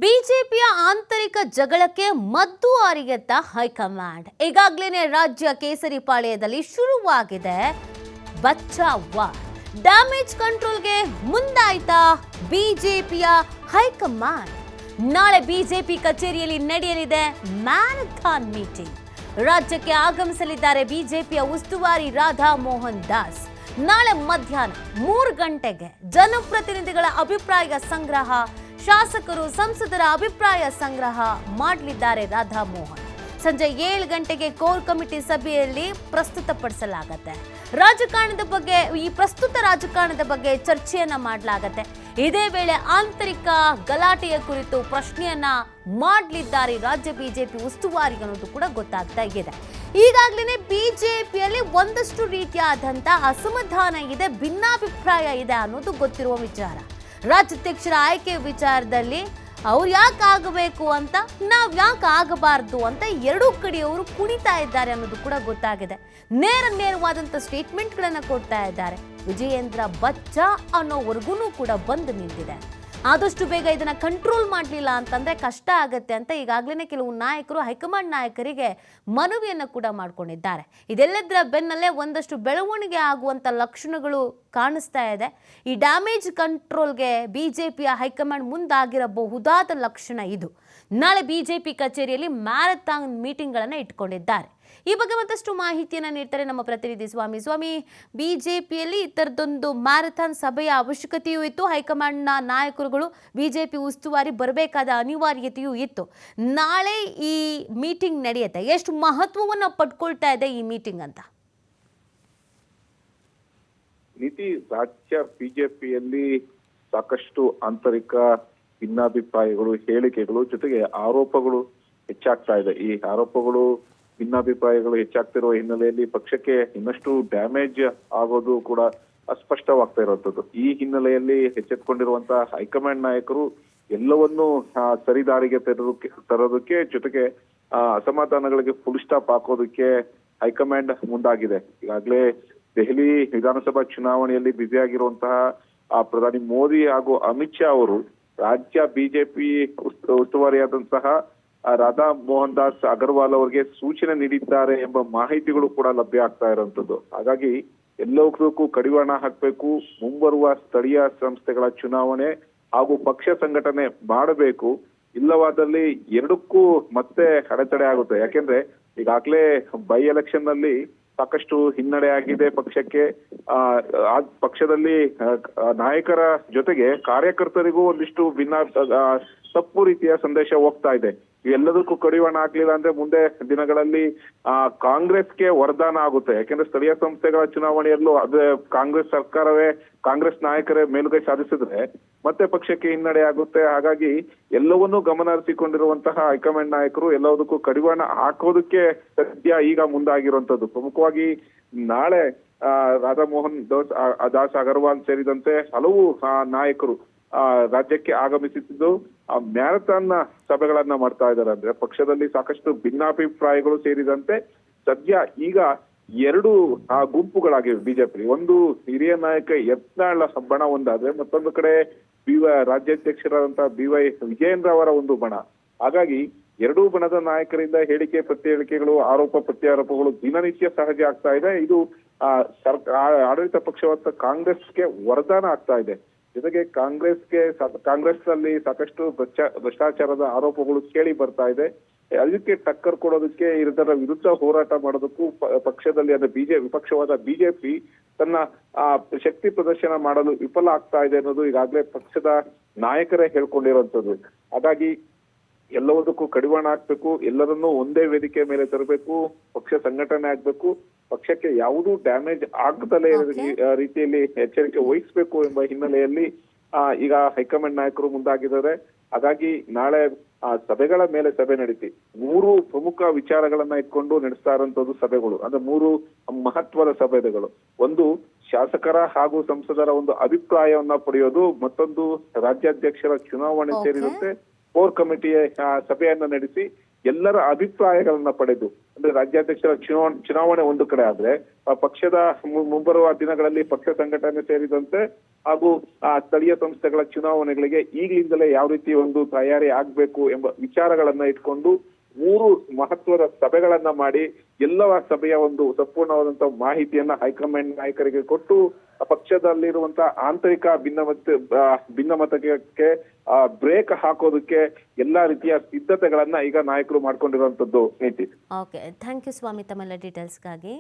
ಬಿಜೆಪಿಯ ಆಂತರಿಕ ಜಗಳಕ್ಕೆ ಮದ್ದು ಅರಿಯತ್ತ ಹೈಕಮಾಂಡ್. ಈಗಾಗಲೇ ರಾಜ್ಯ ಕೇಸರಿ ಪಾಳ್ಯದಲ್ಲಿ ಶುರುವಾಗಿದೆ ಬಚಾವ. ಡ್ಯಾಮೇಜ್ ಕಂಟ್ರೋಲ್ಗೆ ಮುಂದಾಯ್ತಾ ಬಿಜೆಪಿಯ ಹೈಕಮಾಂಡ್. ನಾಳೆ ಬಿಜೆಪಿ ಕಚೇರಿಯಲ್ಲಿ ನಡೆಯಲಿದೆ ಮ್ಯಾರಥಾನ್ ಮೀಟಿಂಗ್. ರಾಜ್ಯಕ್ಕೆ ಆಗಮಿಸಲಿದ್ದಾರೆ ಬಿಜೆಪಿಯ ಉಸ್ತುವಾರಿ ರಾಧಾ ಮೋಹನ್ ದಾಸ್. ನಾಳೆ ಮಧ್ಯಾಹ್ನ 3 ಗಂಟೆಗೆ ಜನಪ್ರತಿನಿಧಿಗಳ ಅಭಿಪ್ರಾಯ ಸಂಗ್ರಹ, ಶಾಸಕರು ಸಂಸದರ ಅಭಿಪ್ರಾಯ ಸಂಗ್ರಹ ಮಾಡಲಿದ್ದಾರೆ ರಾಧಾ ಮೋಹನ್. ಸಂಜೆ 7 ಗಂಟೆಗೆ ಕೋರ್ ಕಮಿಟಿ ಸಭೆಯಲ್ಲಿ ಪ್ರಸ್ತುತಪಡಿಸಲಾಗುತ್ತೆ. ಪ್ರಸ್ತುತ ರಾಜಕಾರಣದ ಬಗ್ಗೆ ಚರ್ಚೆಯನ್ನ ಮಾಡಲಾಗುತ್ತೆ. ಇದೇ ವೇಳೆ ಆಂತರಿಕ ಗಲಾಟೆಯ ಕುರಿತು ಪ್ರಶ್ನೆಯನ್ನ ಮಾಡಲಿದ್ದಾರೆ ರಾಜ್ಯ ಬಿಜೆಪಿ ಉಸ್ತುವಾರಿ ಅನ್ನೋದು ಕೂಡ ಗೊತ್ತಾಗ್ತಾ ಇದೆ. ಈಗಾಗಲೇ ಬಿಜೆಪಿಯಲ್ಲಿ ಒಂದಷ್ಟು ರೀತಿಯಾದಂಥ ಅಸಮಾಧಾನ ಇದೆ, ಭಿನ್ನಾಭಿಪ್ರಾಯ ಇದೆ ಅನ್ನೋದು ಗೊತ್ತಿರುವ ವಿಚಾರ. ರಾಜ್ಯಾಧ್ಯಕ್ಷರ ಆಯ್ಕೆ ವಿಚಾರದಲ್ಲಿ ಅವ್ರು ಯಾಕೆ ಆಗಬೇಕು ಅಂತ, ನಾವು ಯಾಕೆ ಆಗಬಾರ್ದು ಅಂತ ಎರಡೂ ಕಡೆಯವರು ಕುಣಿತಾ ಇದ್ದಾರೆ ಅನ್ನೋದು ಕೂಡ ಗೊತ್ತಾಗಿದೆ. ನೇರವಾದಂಥ ಸ್ಟೇಟ್ಮೆಂಟ್ಗಳನ್ನು ಕೊಡ್ತಾ ಇದ್ದಾರೆ. ವಿಜಯೇಂದ್ರ ಬಚ್ಚಾ ಅನ್ನೋವರೆಗೂ ಕೂಡ ಬಂದು ನಿಂತಿದೆ. ಆದಷ್ಟು ಬೇಗ ಇದನ್ನ ಕಂಟ್ರೋಲ್ ಮಾಡಲಿಲ್ಲ ಅಂತಂದ್ರೆ ಕಷ್ಟ ಆಗತ್ತೆ ಅಂತ ಈಗಾಗಲೇ ಕೆಲವು ನಾಯಕರು ಹೈಕಮಾಂಡ್ ನಾಯಕರಿಗೆ ಮನವಿಯನ್ನು ಕೂಡ ಮಾಡಿಕೊಂಡಿದ್ದಾರೆ. ಇದೆಲ್ಲದರ ಬೆನ್ನಲ್ಲೇ ಒಂದಷ್ಟು ಬೆಳವಣಿಗೆ ಆಗುವಂತ ಲಕ್ಷಣಗಳು ಕಾಣಿಸ್ತಾ ಇದೆ. ಈ ಡ್ಯಾಮೇಜ್ ಕಂಟ್ರೋಲ್ಗೆ ಬಿಜೆಪಿಯ ಹೈಕಮಾಂಡ್ ಮುಂದಾಗಿರಬಹುದಾದ ಲಕ್ಷಣ ಇದು. ನಾಳೆ ಬಿಜೆಪಿ ಕಚೇರಿಯಲ್ಲಿ ಮ್ಯಾರಥಾನ್ ಮೀಟಿಂಗ್ಗಳನ್ನು ಇಟ್ಕೊಂಡಿದ್ದಾರೆ. ಈ ಬಗ್ಗೆ ಮತ್ತಷ್ಟು ಮಾಹಿತಿಯನ್ನು ನೀಡ್ತಾರೆ ನಮ್ಮ ಪ್ರತಿನಿಧಿ ಸ್ವಾಮಿ. ಬಿಜೆಪಿಯಲ್ಲಿ ಈ ಥರದೊಂದು ಮ್ಯಾರಥಾನ್ ಸಭೆಯ ಅವಶ್ಯಕತೆಯೂ ಇತ್ತು. ಹೈಕಮಾಂಡ್ನ ನಾಯಕರುಗಳು ಬಿಜೆಪಿ ಉಸ್ತುವಾರಿ ಬರಬೇಕಾದ ಅನಿವಾರ್ಯತೆಯೂ ಇತ್ತು. ನಾಳೆ ಈ ಮೀಟಿಂಗ್ ನಡೆಯುತ್ತೆ. ಎಷ್ಟು ಮಹತ್ವವನ್ನು ಪಡ್ಕೊಳ್ತಾ ಇದೆ ಈ ಮೀಟಿಂಗ್ ಅಂತ? ನೀತಿ, ರಾಜ್ಯ ಬಿಜೆಪಿಯಲ್ಲಿ ಸಾಕಷ್ಟು ಆಂತರಿಕ ಭಿನ್ನಾಭಿಪ್ರಾಯಗಳು, ಹೇಳಿಕೆಗಳು ಜೊತೆಗೆ ಆರೋಪಗಳು ಹೆಚ್ಚಾಗ್ತಾ ಇದೆ. ಈ ಆರೋಪಗಳು, ಭಿನ್ನಾಭಿಪ್ರಾಯಗಳು ಹೆಚ್ಚಾಗ್ತಿರುವ ಹಿನ್ನೆಲೆಯಲ್ಲಿ ಪಕ್ಷಕ್ಕೆ ಇನ್ನಷ್ಟು ಡ್ಯಾಮೇಜ್ ಆಗೋದು ಕೂಡ ಅಸ್ಪಷ್ಟವಾಗ್ತಾ ಇರುವಂತದ್ದು. ಈ ಹಿನ್ನೆಲೆಯಲ್ಲಿ ಎಚ್ಚೆತ್ತುಕೊಂಡಿರುವಂತಹ ಹೈಕಮಾಂಡ್ ನಾಯಕರು ಎಲ್ಲವನ್ನೂ ಸರಿದಾರಿಗೆ ತರೋದಕ್ಕೆ ಜೊತೆಗೆ ಅಸಮಾಧಾನಗಳಿಗೆ ಫುಲ್ ಸ್ಟಾಪ್ ಹಾಕೋದಕ್ಕೆ ಹೈಕಮಾಂಡ್ ಮುಂದಾಗಿದೆ. ಈಗಾಗಲೇ ದೆಹಲಿ ವಿಧಾನಸಭಾ ಚುನಾವಣೆಯಲ್ಲಿ ಬ್ಯುಸಿಯಾಗಿರುವಂತಹ ಪ್ರಧಾನಿ ಮೋದಿ ಹಾಗೂ ಅಮಿತ್ ಶಾ ಅವರು ರಾಜ್ಯ ಬಿಜೆಪಿ ಉಸ್ತುವಾರಿಯಾದಂತಹ ರಾಧಾ ಮೋಹನ್ ದಾಸ್ ಅಗರ್ವಾಲ್ ಅವರಿಗೆ ಸೂಚನೆ ನೀಡಿದ್ದಾರೆ ಎಂಬ ಮಾಹಿತಿಗಳು ಕೂಡ ಲಭ್ಯ ಆಗ್ತಾ ಇರುವಂತದ್ದು. ಹಾಗಾಗಿ ಎಲ್ಲದಕ್ಕೂ ಕಡಿವಾಣ ಹಾಕಬೇಕು, ಮುಂಬರುವ ಸ್ಥಳೀಯ ಸಂಸ್ಥೆಗಳ ಚುನಾವಣೆ ಹಾಗೂ ಪಕ್ಷ ಸಂಘಟನೆ ಮಾಡಬೇಕು. ಇಲ್ಲವಾದಲ್ಲಿ ಎರಡಕ್ಕೂ ಮತ್ತೆ ಅಡೆತಡೆ ಆಗುತ್ತೆ. ಯಾಕೆಂದ್ರೆ ಈಗಾಗಲೇ ಬೈ ಎಲೆಕ್ಷನ್ ನಲ್ಲಿ ಸಾಕಷ್ಟು ಹಿನ್ನಡೆ ಆಗಿದೆ ಪಕ್ಷಕ್ಕೆ. ಆ ಪಕ್ಷದಲ್ಲಿ ನಾಯಕರ ಜೊತೆಗೆ ಕಾರ್ಯಕರ್ತರಿಗೂ ಒಂದಿಷ್ಟು ತಪ್ಪು ರೀತಿಯ ಸಂದೇಶ ಹೋಗ್ತಾ ಇದೆ. ಎಲ್ಲದಕ್ಕೂ ಕಡಿವಾಣ ಹಾಕ್ಲಿಲ್ಲ ಅಂದ್ರೆ ಮುಂದೆ ದಿನಗಳಲ್ಲಿ ಕಾಂಗ್ರೆಸ್ಗೆ ವರದಾನ ಆಗುತ್ತೆ. ಯಾಕೆಂದ್ರೆ ಸ್ಥಳೀಯ ಸಂಸ್ಥೆಗಳ ಚುನಾವಣೆಯಲ್ಲೂ ಅದೇ ಕಾಂಗ್ರೆಸ್ ಸರ್ಕಾರವೇ, ಕಾಂಗ್ರೆಸ್ ನಾಯಕರೇ ಮೇಲುಗೈ ಸಾಧಿಸಿದ್ರೆ ಮತ್ತೆ ಪಕ್ಷಕ್ಕೆ ಹಿನ್ನಡೆ ಆಗುತ್ತೆ. ಹಾಗಾಗಿ ಎಲ್ಲವನ್ನೂ ಗಮನ ಹರಿಸಿಕೊಂಡಿರುವಂತಹ ಹೈಕಮಾಂಡ್ ನಾಯಕರು ಎಲ್ಲದಕ್ಕೂ ಕಡಿವಾಣ ಹಾಕೋದಕ್ಕೆ ಸದ್ಯ ಈಗ ಮುಂದಾಗಿರುವಂತದ್ದು. ಪ್ರಮುಖವಾಗಿ ನಾಳೆ ರಾಧಾ ಮೋಹನ್ ದಾಸ್ ಅಗರ್ವಾಲ್ ಸೇರಿದಂತೆ ಹಲವು ನಾಯಕರು ರಾಜ್ಯಕ್ಕೆ ಆಗಮಿಸುತ್ತಿದ್ದು ಮ್ಯಾರಥಾನ್ ಸಭೆಗಳನ್ನ ಮಾಡ್ತಾ ಇದ್ದಾರೆ. ಅಂದ್ರೆ ಪಕ್ಷದಲ್ಲಿ ಸಾಕಷ್ಟು ಭಿನ್ನಾಭಿಪ್ರಾಯಗಳು ಸೇರಿದಂತೆ ಸದ್ಯ ಈಗ 2 ಗುಂಪುಗಳಾಗಿವೆ ಬಿಜೆಪಿ. ಒಂದು ಹಿರಿಯ ನಾಯಕ ಯತ್ನಾಳ್ ಬಣ ಒಂದಾದ್ರೆ, ಮತ್ತೊಂದು ಕಡೆ ರಾಜ್ಯಾಧ್ಯಕ್ಷರಾದಂತಹ BY ವಿಜಯೇಂದ್ರ ಅವರ ಒಂದು ಬಣ. ಹಾಗಾಗಿ ಎರಡೂ ಬಣದ ನಾಯಕರಿಂದ ಹೇಳಿಕೆ ಪ್ರತಿ-ಹೇಳಿಕೆಗಳು, ಆರೋಪ ಪ್ರತ್ಯಾರೋಪಗಳು ದಿನನಿತ್ಯ ಸಹಜ ಆಗ್ತಾ ಇದೆ. ಇದು ಆಡಳಿತ ಪಕ್ಷವಾದ ಕಾಂಗ್ರೆಸ್ಗೆ ವರದಾನ ಆಗ್ತಾ ಇದೆ. ಜೊತೆಗೆ ಕಾಂಗ್ರೆಸ್ ನಲ್ಲಿ ಸಾಕಷ್ಟು ಭ್ರಷ್ಟಾಚಾರದ ಆರೋಪಗಳು ಕೇಳಿ ಬರ್ತಾ ಇದೆ. ಅದಕ್ಕೆ ಟಕ್ಕರ್ ಕೊಡೋದಕ್ಕೆ, ಇದರ ವಿರುದ್ಧ ಹೋರಾಟ ಮಾಡೋದಕ್ಕೂ ಪಕ್ಷದಲ್ಲಿ ವಿಪಕ್ಷವಾದ ಬಿಜೆಪಿ ತನ್ನ ಶಕ್ತಿ ಪ್ರದರ್ಶನ ಮಾಡಲು ವಿಫಲ ಆಗ್ತಾ ಇದೆ ಅನ್ನೋದು ಈಗಾಗಲೇ ಪಕ್ಷದ ನಾಯಕರೇ ಹೇಳ್ಕೊಂಡಿರುವಂತದ್ದು. ಹಾಗಾಗಿ ಎಲ್ಲದಕ್ಕೂ ಕಡಿವಾಣ ಹಾಕ್ಬೇಕು, ಎಲ್ಲರನ್ನೂ ಒಂದೇ ವೇದಿಕೆ ಮೇಲೆ ತರಬೇಕು, ಪಕ್ಷ ಸಂಘಟನೆ ಆಗ್ಬೇಕು, ಪಕ್ಷಕ್ಕೆ ಯಾವುದೂ ಡ್ಯಾಮೇಜ್ ಆಗದಲೇ ರೀತಿಯಲ್ಲಿ ಎಚ್ಚರಿಕೆ ವಹಿಸಬೇಕು ಎಂಬ ಹಿನ್ನೆಲೆಯಲ್ಲಿ ಈಗ ಹೈಕಮಾಂಡ್ ನಾಯಕರು ಮುಂದಾಗಿದ್ದಾರೆ. ಹಾಗಾಗಿ ನಾಳೆ ಸಭೆಗಳ ಮೇಲೆ ಸಭೆ ನಡೆಸಿ 3 ಪ್ರಮುಖ ವಿಚಾರಗಳನ್ನ ಇಟ್ಕೊಂಡು ನಡೆಸ್ತಾ ಇರುವಂತದ್ದು ಸಭೆಗಳು. ಅಂದ್ರೆ 3 ಮಹತ್ವದ ಸಭೆಗಳು. ಒಂದು, ಶಾಸಕರ ಹಾಗೂ ಸಂಸದರ ಒಂದು ಅಭಿಪ್ರಾಯವನ್ನ ಪಡೆಯೋದು. ಮತ್ತೊಂದು, ರಾಜ್ಯಾಧ್ಯಕ್ಷರ ಚುನಾವಣೆ ಸೇರಿದಂತೆ ಕೋರ್ ಕಮಿಟಿಯ ಸಭೆಯನ್ನ ನಡೆಸಿ ಎಲ್ಲರ ಅಭಿಪ್ರಾಯಗಳನ್ನ ಪಡೆದು, ಅಂದ್ರೆ ರಾಜ್ಯಾಧ್ಯಕ್ಷರ ಚುನಾವಣೆ ಒಂದು ಕಡೆ ಆದ್ರೆ ಪಕ್ಷದ ಮುಂಬರುವ ದಿನಗಳಲ್ಲಿ ಪಕ್ಷ ಸಂಘಟನೆ ಸೇರಿದಂತೆ ಹಾಗೂ ಸ್ಥಳೀಯ ಸಂಸ್ಥೆಗಳ ಚುನಾವಣೆಗಳಿಗೆ ಈಗಲಿಂದಲೇ ಯಾವ ರೀತಿ ಒಂದು ತಯಾರಿ ಆಗ್ಬೇಕು ಎಂಬ ವಿಚಾರಗಳನ್ನ ಇಟ್ಕೊಂಡು 3 ಮಹತ್ವದ ಸಭೆಗಳನ್ನ ಮಾಡಿ ಎಲ್ಲವ ಸಭೆಯ ಒಂದು ಸಂಪೂರ್ಣವಾದಂತಹ ಮಾಹಿತಿಯನ್ನ ಹೈಕಮಾಂಡ್ ನಾಯಕರಿಗೆ ಕೊಟ್ಟು ಪಕ್ಷದಲ್ಲಿರುವಂತಹ ಆಂತರಿಕ ಭಿನ್ನಮತಕ್ಕೆ ಬ್ರೇಕ್ ಹಾಕೋದಕ್ಕೆ ಎಲ್ಲಾ ರೀತಿಯ ಸಿದ್ಧತೆಗಳನ್ನ ಈಗ ನಾಯಕರು ಮಾಡ್ಕೊಂಡಿರುವಂತದ್ದು ನೀತಿ. ಓಕೆ, ಥ್ಯಾಂಕ್ ಯು ಸ್ವಾಮಿ ತಮ್ಮೆಲ್ಲ ಡೀಟೇಲ್ಸ್ಗಾಗಿ.